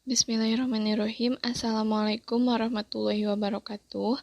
Bismillahirrahmanirrahim. Assalamualaikum warahmatullahi wabarakatuh.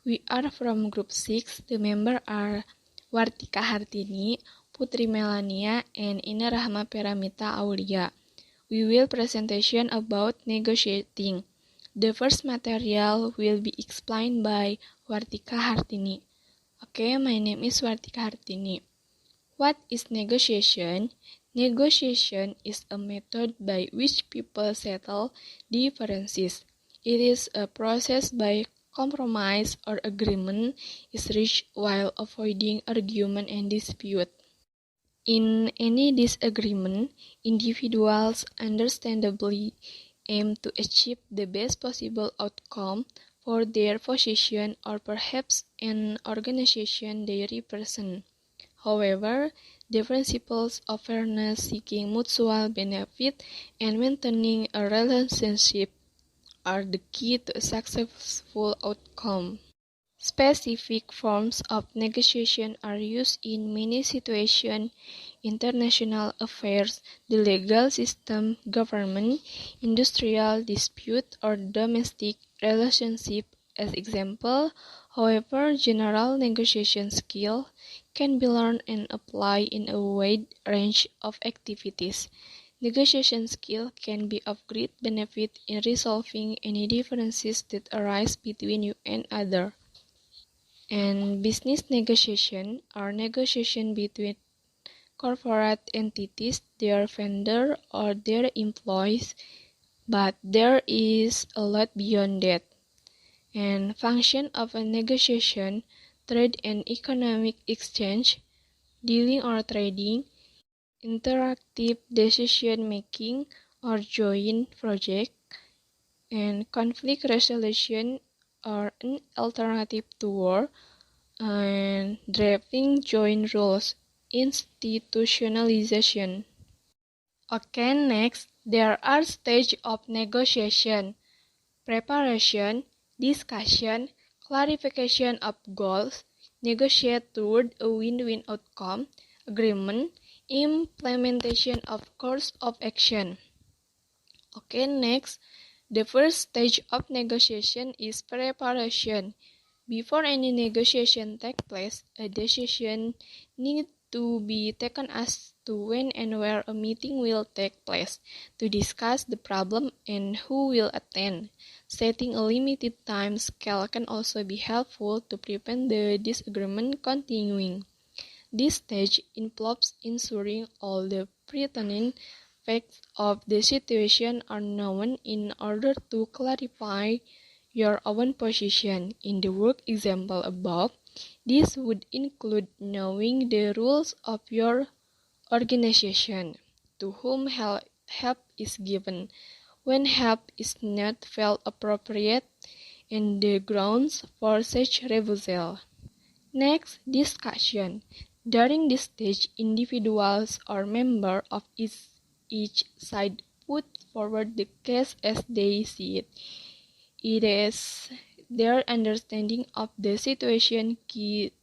We are from Group 6. The members are Wartika Hartini, Putri Melania, and Ina Rahma Peramita Aulia. We will presentation about negotiating. The first material will be explained by Wartika Hartini. Okay, my name is Wartika Hartini. What is negotiation? Negotiation is a method by which people settle differences. It is a process by compromise or agreement is reached while avoiding argument and dispute. In any disagreement, individuals understandably aim to achieve the best possible outcome for their position or perhaps an organization they represent. However, the principles of fairness, seeking mutual benefit, and maintaining a relationship are the key to a successful outcome. Specific forms of negotiation are used in many situations: international affairs, the legal system, government, industrial dispute, or domestic relationship as example. However, general negotiation skill can be learned and applied in a wide range of activities. Negotiation skill can be of great benefit in resolving any differences that arise between you and others. And business negotiation are negotiation between corporate entities, their vendor, or their employees, but there is a lot beyond that. And function of a negotiation: trade and economic exchange, dealing or trading, interactive decision making or joint project, and conflict resolution or an alternative to war, and drafting joint rules, institutionalization. Okay, next, there are stages of negotiation: preparation, discussion, clarification of goals, negotiate toward a win-win outcome, agreement, implementation of course of action. Okay, next, the first stage of negotiation is preparation. Before any negotiation takes place, a decision needs to be taken as to when and where a meeting will take place to discuss the problem and who will attend. Setting a limited time scale can also be helpful to prevent the disagreement continuing. This stage involves ensuring all the pertinent facts of the situation are known in order to clarify your own position. In the work example above, this would include knowing the rules of your organization, to whom help is given, when help is not felt appropriate, and the grounds for such refusal. Next, discussion. During this stage, individuals or members of each side put forward the case as they see it. It is their understanding of the situation. Key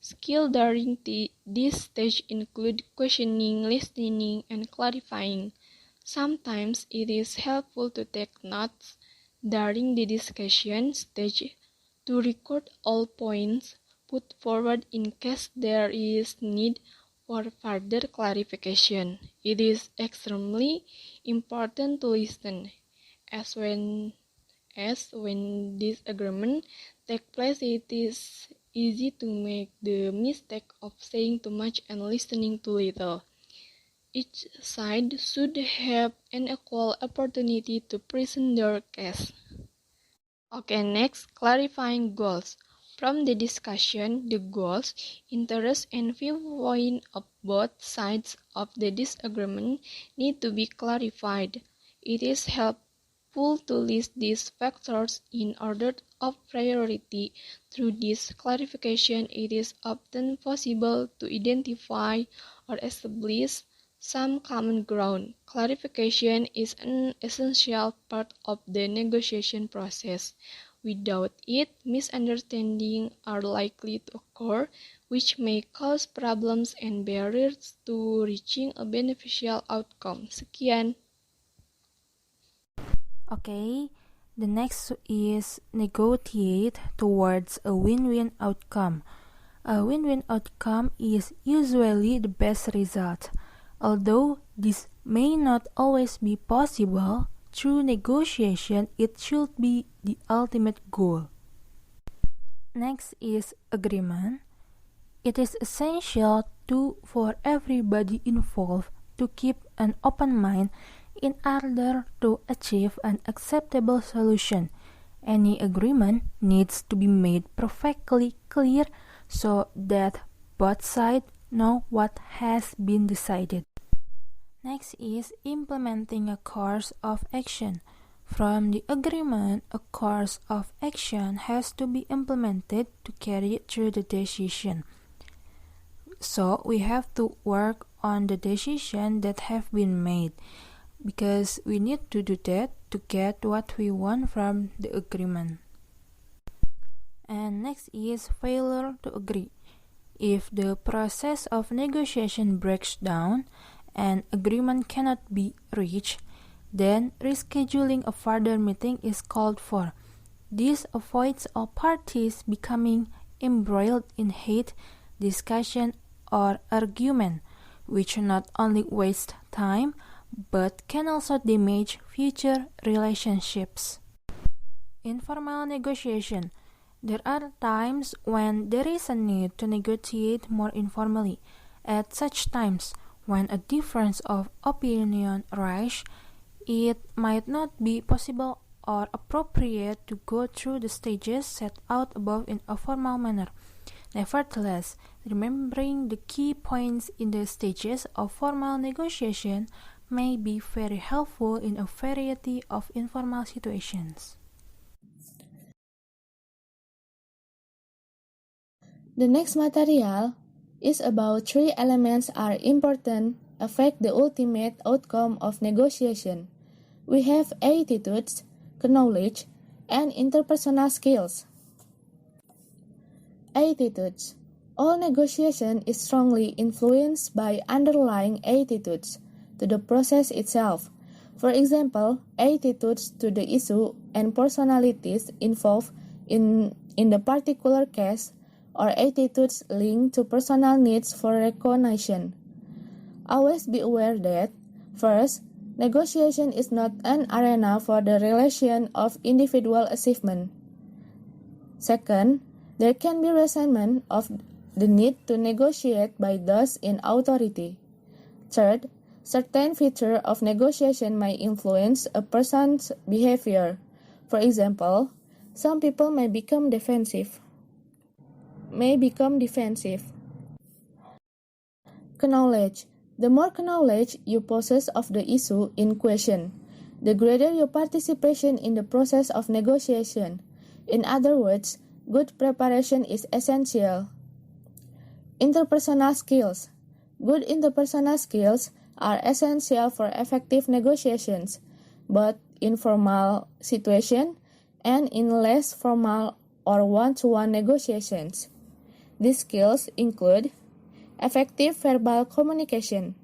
skill during this stage include questioning, listening, and clarifying. Sometimes it is helpful to take notes during the discussion stage to record all points put forward in case there is need for further clarification. It is extremely important to listen, as when disagreement takes place, it is easy to make the mistake of saying too much and listening too little. Each side should have an equal opportunity to present their case. Okay, next, clarifying goals. From the discussion, the goals, interests, and viewpoint of both sides of the disagreement need to be clarified. It is helpful to list these factors in order of priority. Through this clarification, it is often possible to identify or establish some common ground. Clarification is an essential part of the negotiation process. Without it, misunderstandings are likely to occur, which may cause problems and barriers to reaching a beneficial outcome. Sekian. Okay, the next is negotiate towards a win-win outcome. A win-win outcome is usually the best result. Although this may not always be possible, through negotiation it should be the ultimate goal. Next is agreement. It is essential for everybody involved to keep an open mind in order to achieve an acceptable solution. Any agreement needs to be made perfectly clear so that both sides know what has been decided. Next is implementing a course of action. From the agreement, a course of action has to be implemented to carry through the decision. So we have to work on the decision that have been made, because we need to do that to get what we want from the agreement. And next is failure to agree. If the process of negotiation breaks down and agreement cannot be reached, then rescheduling a further meeting is called for. This avoids all parties becoming embroiled in hate, discussion, or argument, which not only waste time but can also damage future relationships. Informal negotiation. There are times when there is a need to negotiate more informally. At such times, when a difference of opinion arises, it might not be possible or appropriate to go through the stages set out above in a formal manner. Nevertheless, remembering the key points in the stages of formal negotiation may be very helpful in a variety of informal situations. The next material is about 3 elements are important, affect the ultimate outcome of negotiation. We have attitudes, knowledge, and interpersonal skills. Attitudes. All negotiation is strongly influenced by underlying attitudes to the process itself. For example, attitudes to the issue and personalities involved in the particular case, or attitudes linked to personal needs for recognition. Always be aware that, first, negotiation is not an arena for the realization of individual achievement. Second, there can be resentment of the need to negotiate by those in authority. Third, certain features of negotiation may influence a person's behavior. For example, some people may become defensive. Knowledge. The more knowledge you possess of the issue in question, the greater your participation in the process of negotiation. In other words, good preparation is essential. Interpersonal skills. Good interpersonal skills are essential for effective negotiations, both in formal situations and in less formal or one-to-one negotiations. These skills include effective verbal communication.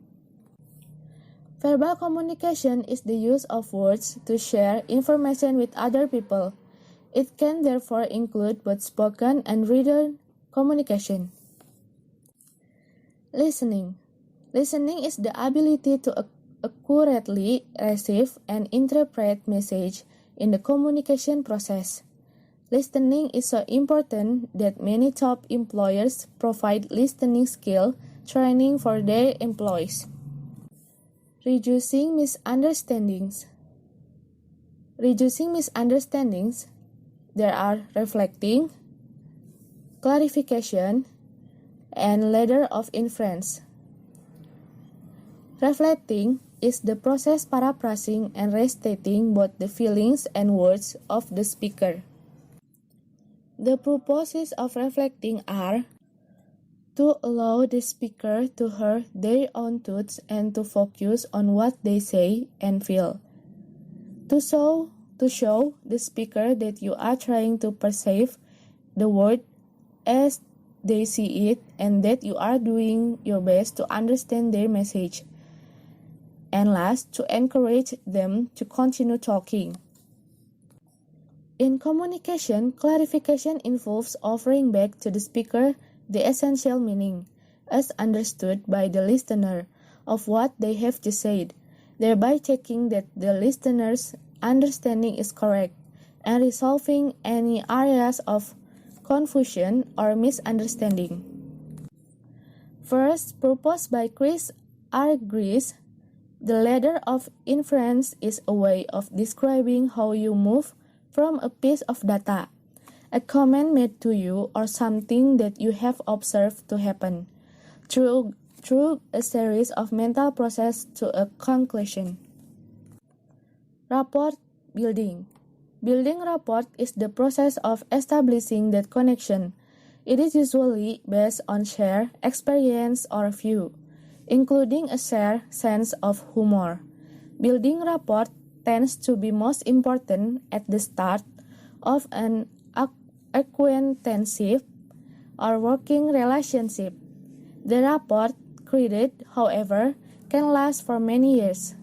Verbal communication is the use of words to share information with other people. It can therefore include both spoken and written communication. Listening. Listening is the ability to accurately receive and interpret message in the communication process. Listening is so important that many top employers provide listening skill training for their employees. Reducing misunderstandings. There are reflecting, clarification, and ladder of inference. Reflecting is the process paraphrasing and restating both the feelings and words of the speaker. The purposes of reflecting are to allow the speaker to hear their own thoughts and to focus on what they say and feel. To show the speaker that you are trying to perceive the word as they see it and that you are doing your best to understand their message. And last, to encourage them to continue talking. In communication, clarification involves offering back to the speaker the essential meaning, as understood by the listener, of what they have just said, thereby checking that the listener's understanding is correct, and resolving any areas of confusion or misunderstanding. First, proposed by Chris R. Gries, the ladder of inference is a way of describing how you move from a piece of data, a comment made to you, or something that you have observed to happen, through a series of mental processes to a conclusion. Rapport building. Building rapport is the process of establishing that connection. It is usually based on shared experience or view, including a shared sense of humor. Building rapport tends to be most important at the start of an acquaintanceship or working relationship. The rapport created, however, can last for many years.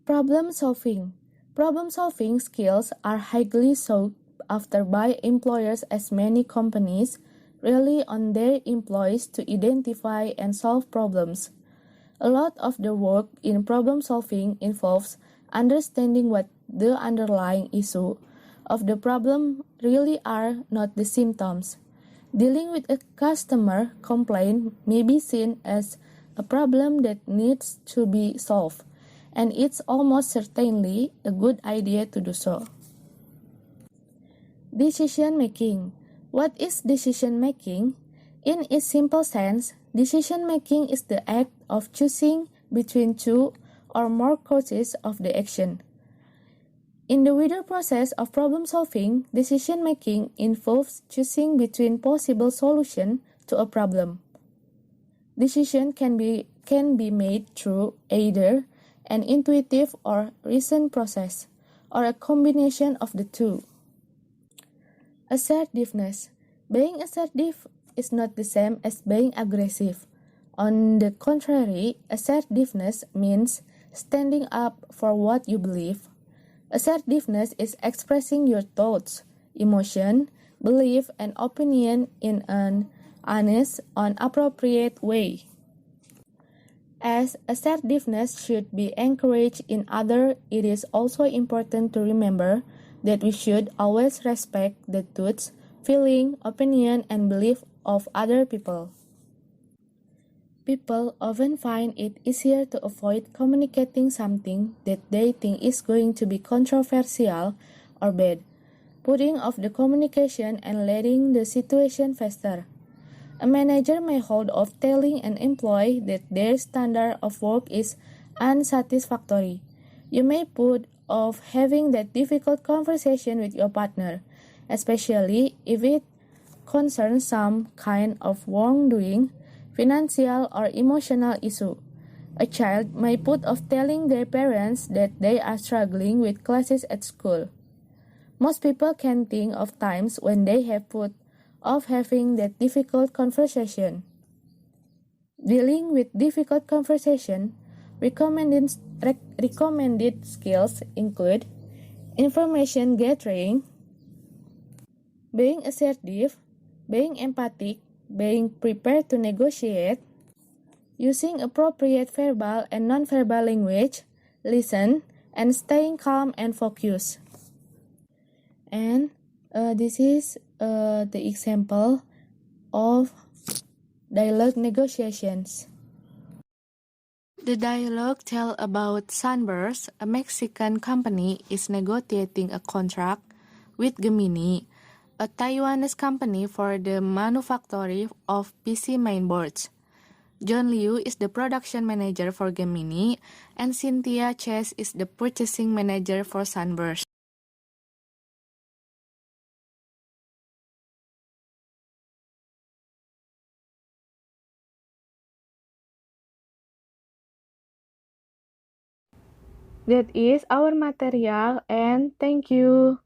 Problem solving. Problem solving skills are highly sought after by employers as many companies rely on their employees to identify and solve problems. A lot of the work in problem solving involves understanding what the underlying issue of the problem really are, not the symptoms. Dealing with a customer complaint may be seen as a problem that needs to be solved, and it's almost certainly a good idea to do so. Decision making. What is decision making? In its simple sense, decision making is the act of choosing between two or more courses of the action. In the wider process of problem solving, decision making involves choosing between possible solutions to a problem. Decision can be made through either an intuitive or reasoned process, or a combination of the two. Assertiveness. Being assertive is not the same as being aggressive. On the contrary, assertiveness means standing up for what you believe. Assertiveness is expressing your thoughts, emotion, belief, and opinion in an honest and appropriate way. As assertiveness should be encouraged in others, it is also important to remember that we should always respect the thoughts, feeling, opinion, and belief of other people. People often find it easier to avoid communicating something that they think is going to be controversial or bad, putting off the communication and letting the situation fester. A manager may hold off telling an employee that their standard of work is unsatisfactory. You may put off having that difficult conversation with your partner, especially if it concerns some kind of wrongdoing, financial or emotional issue. A child may put off telling their parents that they are struggling with classes at school. Most people can think of times when they have put off having that difficult conversation. Dealing with difficult conversation, recommended skills include information gathering, being assertive, being empathic, being prepared to negotiate, using appropriate verbal and non-verbal language, listen, and staying calm and focused. And this is the example of dialogue negotiations. The dialogue tells about Sunburst, a Mexican company, is negotiating a contract with Gemini, a Taiwanese company for the manufacturing of PC mainboards. John Liu is the production manager for Gemini, and Cynthia Chase is the purchasing manager for Sunburst. That is our material, and thank you.